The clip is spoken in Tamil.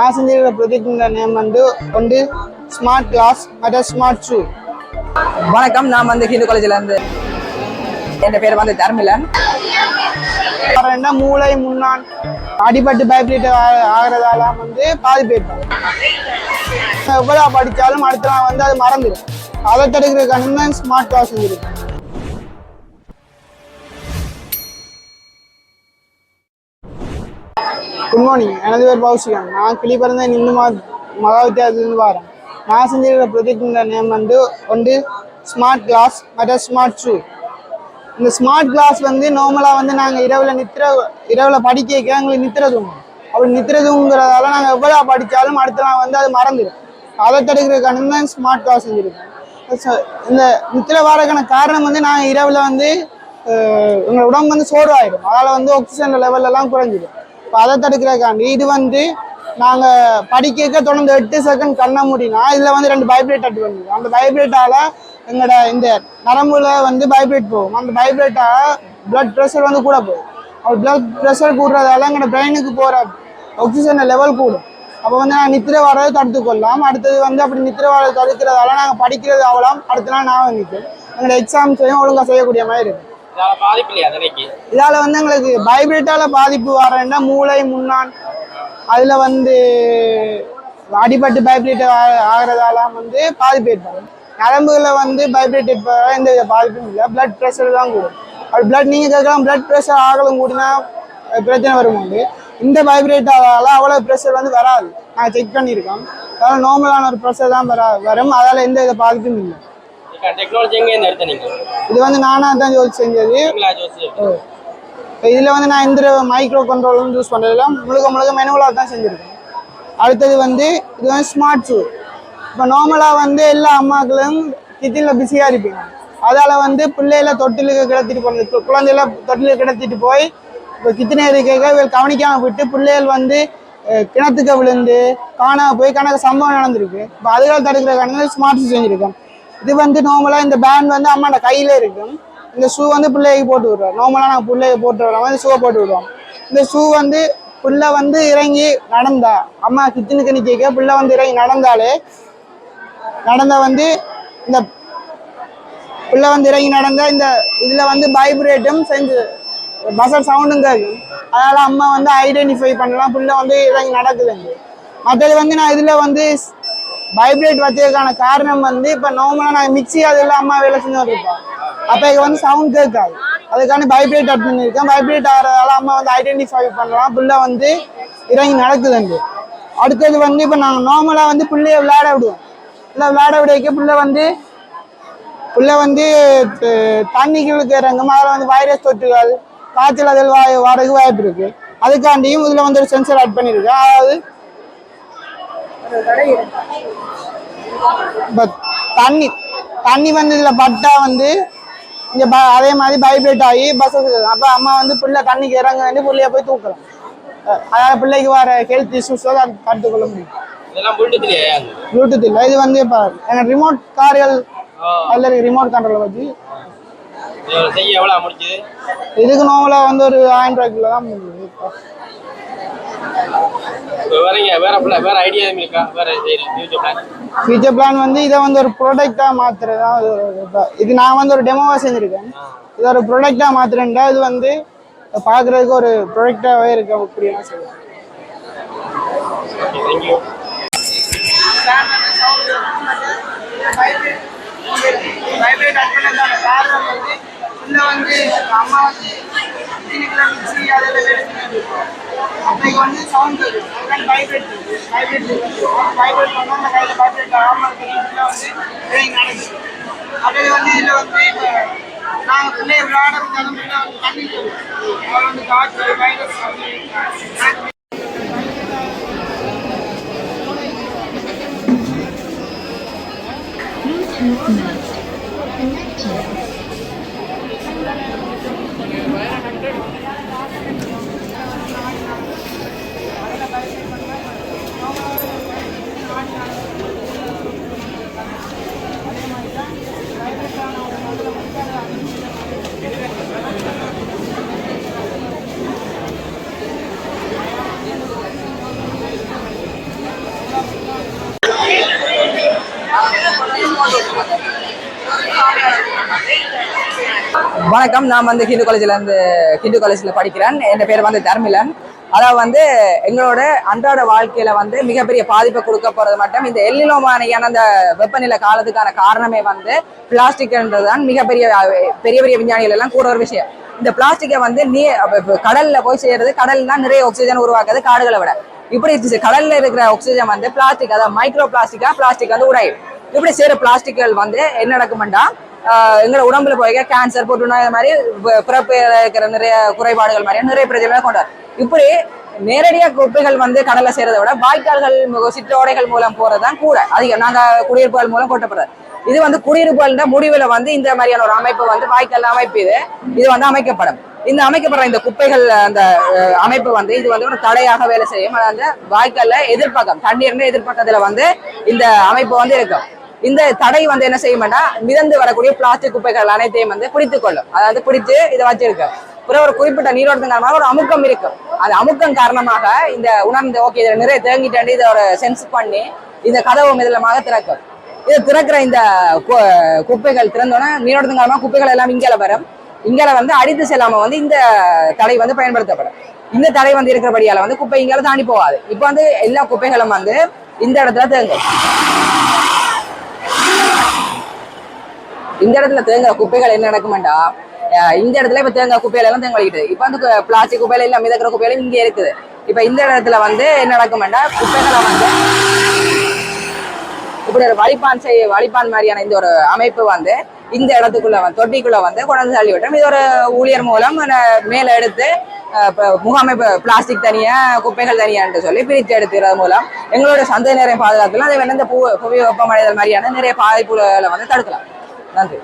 நான் செஞ்சிருக்கிற ப்ரொஜெக்டின் நேம் வந்து ஒன்று ஸ்மார்ட் கிளாஸ் மற்ற ஸ்மார்ட் ஷூ. வணக்கம், நான் வந்து ஹிந்து காலேஜ்ல இருந்து. என் பேர் வந்து தர்மிலன். மூளை முன்னான் அடிபட்டு பைப்ரேட் ஆகிறதால வந்து பாதிப்பேற்படும். எவ்வளவு படித்தாலும் அடுத்த நாள் வந்து அது மறந்துடும். அதை தடுக்கிறதுக்கான தான் ஸ்மார்ட் கிளாஸ் இருக்கு. குட் மார்னிங், எனது பேர் பௌசிகன். நான் கிளிப்பிறந்த இந்து மகா வித்தியாலயத்திலிருந்து வரேன். நான் செஞ்சிருக்கிற ப்ரொஜெக்டின் நேம் வந்து ஒன்று ஸ்மார்ட் கிளாஸ் மற்ற ஸ்மார்ட் ஷூ. இந்த ஸ்மார்ட் கிளாஸ் வந்து நார்மலாக வந்து நாங்கள் இரவில் படிக்க எங்களுக்கு நித்திர தூங்கும். அப்படி நித்திர தூங்குறதால நாங்கள் எவ்வளோ படித்தாலும் அடுத்த நாள் வந்து அது மறந்துடும். அதை தடுக்கிறதுக்கான தான் ஸ்மார்ட் கிளாஸ் செஞ்சுருக்கோம். இந்த நித்திர வாரக்கான காரணம் வந்து நாங்கள் இரவில் வந்து எங்கள் உடம்பு வந்து சோர்வாயிடும். அதனால் வந்து ஆக்சிஜன் லெவலெல்லாம் குறைஞ்சிடும். இப்போ அதை தடுக்கிறதுக்காண்டி இது வந்து நாங்கள் படிக்க தொடர்ந்து 8 செகண்ட் கண்ண முடியும்னா இதில் வந்து 2 வைப்ரேட் அட் பண்ணுவோம். அந்த வைப்ரேட்டால் எங்களோட இந்த நரம்புல வந்து வைப்ரேட் போகும். அந்த வைப்ரேட்டால் பிளட் ப்ரெஷர் வந்து கூட போகும். அப்போ பிளட் ப்ரெஷர் கூடுறதால எங்களோட பிரெயினுக்கு போகிற ஆக்சிஜன் லெவல் கூடும். அப்போ வந்து நாங்கள் நித்திரை வரதை தடுத்துக்கொள்ளலாம். அடுத்தது வந்து அப்படி நித்திரை வரதை தடுக்கிறதால நாங்கள் படிக்கிறது ஆகலாம். அடுத்த நாள் நான் நிற்கும் எங்களோட எக்ஸாம்ஸையும் ஒழுங்காக செய்யக்கூடிய மாதிரி இருக்கும். இதால் வந்து எங்களுக்கு வைப்ரேட்டால பாதிப்பு வரேன்னா மூளை முன்னான் அதில் வந்து அடிபட்டு பைப்ரேட் ஆகிறதால வந்து பாதிப்பு ஏற்படும். நரம்புகளை வந்து பைப்ரேட் ஏற்பட எந்த பாதிப்பும் இல்லை. பிளட் ப்ரெஷர் தான் கூடும். அப்படி பிளட் நீங்கள் கேட்கலாம், பிளட் ப்ரெஷர் ஆகலும் கூடினா பிரச்சனை வரும்போது இந்த வைப்ரேட் ஆகால அவ்வளோ ப்ரெஷர் வந்து வராது. நாங்கள் செக் பண்ணியிருக்கோம். அதனால் நார்மலான ஒரு ப்ரெஷர் தான் வரும். அதால் எந்த வித பாதிப்பும் இல்லை. இது வந்து நானாக தான் யோசிச்சு செஞ்சது. இதில் வந்து நான் இந்த மைக்ரோ கண்ட்ரோலும் யூஸ் பண்ணுறதுல முழுக்க மெனுவலாக தான் செஞ்சுருக்கேன். அடுத்தது வந்து இது வந்து ஸ்மார்ட் ஷூ. இப்போ நார்மலாக வந்து எல்லா அம்மாக்களும் கிச்சனில் பிஸியாக இருப்பீங்க. அதால் வந்து பிள்ளைகளை தொட்டிலுக்கு கிடத்திட்டு போகிறது, குழந்தைகளை தொட்டிலுக்கு கிடத்திட்டு போய் இப்போ கிச்சனை இருக்க கவனிக்காமல் விட்டு பிள்ளைகள் வந்து கிணத்துக்கு விழுந்து காணாமல் போய் கணக்கு சம்பவம் நடந்திருக்கு. இப்போ அதுகளை தடுக்கிறதுக்கான ஸ்மார்ட் ஷூ செஞ்சுருக்கேன். இது வந்து நார்மலாக இந்த பேண்ட் வந்து அம்மாவோட கையில் இருக்கும். இந்த ஷூ வந்து பிள்ளைக்கு போட்டு விடுவோம். நார்மலாக நாங்கள் பிள்ளைக்கு போட்டு விடுவோம். இந்த ஷூவை போட்டு விடுவோம். இந்த ஷூ வந்து பிள்ளை வந்து இறங்கி நடந்தா அம்மா கிச்சனுக்கு நிற்க பிள்ளை வந்து இறங்கி நடந்தால் வந்து இந்த பிள்ளை வந்து இறங்கி நடந்தால் இந்த இதில் வந்து வைப்ரேட்டும் செஞ்சு பஸ்ஸர் சவுண்டும் கேட்கும். அதனால் அம்மா வந்து ஐடென்டிஃபை பண்ணலாம் பிள்ளை வந்து இறங்கி நடக்குதுங்க. மற்றது வந்து நான் இதில் வந்து வைப்ரேட் வச்சதுக்கான காரணம் வந்து இப்போ நார்மலாக நான் மிக்சி அதெல்லாம் அம்மா வேலை செஞ்சு வந்துருப்போம். அப்போ இது வந்து சவுண்ட் கேட்காது. அதுக்கான வைப்ரேட் அட் பண்ணியிருக்கேன். வைப்ரேட் ஆகிறதால அம்மா வந்து ஐடென்டிஃபை பண்ணலாம் பிள்ளை வந்து இறங்கி நடக்குதுண்டு. அடுத்தது வந்து இப்போ நாங்கள் நார்மலாக வந்து பிள்ளைய விளையாட விடுவோம். இல்லை விளையாட விடைக்க பிள்ளை வந்து தண்ணிகளுக்கு இறங்கும். அதில் வந்து வைரஸ் தொற்றுகள் காய்ச்சல் அதில் வரதுக்கு வாய்ப்பு இருக்குது. அதுக்காண்டியும் இதில் வந்து ஒரு சென்சர் ஆட் பண்ணியிருக்கேன். அதாவது இப்போ தண்ணி வந்து இதில் பட்டா வந்து இங்கே அதே மாதிரி வைப்ரேட் ஆகி பஸ். அப்போ அம்மா வந்து பிள்ளை தண்ணிக்கு இறங்க வேண்டி பிள்ளைய போய் தூக்கலாம். அதாவது பிள்ளைக்கு வர ஹெல்த் இஷ்யூஸோ அதை கற்றுக்கொள்ள முடியும். ப்ளூடூத் இல்லை, இது வந்து இப்போ எனக்கு ரிமோட் கார்கள் அதில் ரிமோட் கண்ட்ரோலை வச்சு இதுக்கு நார்மலாக வந்து ஒரு 1000 ரூபாய்க்குள்ள தான் முடியுது. ஃபியூச்சர் பிளான் வந்து இதை வந்து ஒரு ப்ராடக்டாக மாற்றுறது தான். இது நான் வந்து ஒரு டெமோவாக செஞ்சுருக்கேன். இதை ஒரு ப்ராடக்டாக மாற்றுறேன்டா இது வந்து பார்க்குறதுக்கு ஒரு ப்ராடக்டாகவே இருக்க அப்படின்னா சொல்லுவேன். காரணம் வந்து இல்லை வந்து அம்மா வந்து மிக்சி அதில் அப்போக்கு வந்து சவுண்ட் வரும். வைப்ரேட் பண்ணால் அந்த கையில் வைப்ரேட் ஆகாமல் இருக்கிறதுல வந்து நடக்குது. அப்படியே வந்து இதில் வந்து இப்போ நாங்கள் பிள்ளைய விளையாட இருந்தாலும் பிள்ளை வந்து தண்ணி போகும். அதில் வந்து காய்ச்சல் வைரஸ் வந்து வணக்கம். நான் வந்து ஹிந்து காலேஜ்ல படிக்கிறேன். என் பேர் வந்து தர்மிலன். அதாவது வந்து எங்களோட அன்றாட வாழ்க்கையில வந்து மிகப்பெரிய பாதிப்பை கொடுக்க போறது மட்டும் இந்த எல்லினோமானியான அந்த வெப்பநிலை காலத்துக்கான காரணமே வந்து பிளாஸ்டிக்ன்றதுதான் மிகப்பெரிய பெரிய பெரிய விஞ்ஞானிகள் எல்லாம் கூட ஒரு விஷயம். இந்த பிளாஸ்டிக்கை வந்து கடல்ல போய் சேர்றது, கடல் தான் நிறைய ஆக்சிஜன் உருவாக்குது காடுகளை விட. இப்படி கடல்ல இருக்கிற ஆக்சிஜன் வந்து பிளாஸ்டிக், அதாவது மைக்ரோ பிளாஸ்டிக் வந்து உடையும். இப்படி செய்யற பிளாஸ்டிக்கள் வந்து என்ன நடக்கும்டா எங்களை உடம்புல போய் கேன்சர், புற்றுநோய் மாதிரி பிறப்பு இருக்கிற நிறைய குறைபாடுகள் மாதிரி நிறைய பிரச்சனைகளை கொண்டாரு. இப்படி நேரடியாக குப்பைகள் வந்து கடலை செய்யறதை விட வாய்க்கால்கள், சிற்றோடைகள் மூலம் போறதுதான் கூட அதிகம். நாங்க குடியிருப்புகள் மூலம் கொட்டப்படுறது. இது வந்து குடியிருப்புகள் முடிவுல வந்து இந்த மாதிரியான ஒரு அமைப்பு வந்து வாய்க்கால் அமைப்பு இது வந்து அமைக்கப்படும். இந்த அமைக்கப்படுற இந்த குப்பைகள் அந்த அமைப்பு வந்து இது வந்து ஒரு தடையாக வேலை செய்யும். அந்த வாய்க்கால்ல எதிர்ப்பக்கம், தண்ணீர் எதிர்ப்பக்கத்துல வந்து இந்த அமைப்பு வந்து இருக்கும். இந்த தடை வந்து என்ன செய்யும்னா மிதந்து வரக்கூடிய பிளாஸ்டிக் குப்பைகள் அனைத்தையும் வந்து பிடித்துக் கொள்ளும். அதாவது பிடிச்சு இதை வச்சிருக்கு. பிறகு ஒரு குறிப்பிட்ட நீரோட்டத்தின் காரணமாக ஒரு அமுக்கம் இருக்கும். அந்த அமுக்கம் காரணமாக இந்த உணர்ந்து ஓகே இதில் நிறைய தேங்கிட்டு இதை ஒரு சென்ஸ் பண்ணி இந்த கதவு மிதலமாக திறக்கும். இது திறக்கிற இந்த குப்பைகள் திறந்தோன்னா நீரோட்டத்தின் காரணமாக குப்பைகள் எல்லாம் இங்கால வரும். இங்கால வந்து அடித்து செல்லாம வந்து இந்த தடை வந்து பயன்படுத்தப்படும். இந்த தடை வந்து இருக்கிறபடியால வந்து குப்பை இங்கால தாண்டி போகாது. இப்போ வந்து எல்லா குப்பைகளும் வந்து இந்த இடத்துல தேங்கும். இந்த இடத்துல தேங்குற குப்பைகள் என்ன நடக்குமெண்டா, இந்த இடத்துல இப்ப தேங்காய் குப்பையில எல்லாம் தேங்கிட்டு இப்ப வந்து பிளாஸ்டிக் குப்பையில இல்ல மிதக்கிற குப்பையில இங்க இருக்குது. இப்ப இந்த இடத்துல வந்து என்ன நடக்குமெண்டா குப்பைகளை வந்து இப்படி ஒரு வழிப்பான் மாதிரியான இந்த ஒரு அமைப்பு வந்து இந்த இடத்துக்குள்ள வந்து தொட்டிக்குள்ள வந்து கொண்டாந்து தள்ளி விட்டோம். இது ஒரு ஊழியர் மூலம் மேல எடுத்து முகாமைப்பு பிளாஸ்டிக் தனியா குப்பைகள் தனியான்னு சொல்லி பிரித்து எடுத்துறது மூலம் எங்களோட சந்தையினரை பாதுகாக்கலாம். அதே வந்து இந்த புவி வெப்பமடைதல் மாதிரியான நிறைய பாதிப்புகளை வந்து தடுக்கலாம். நன்றி.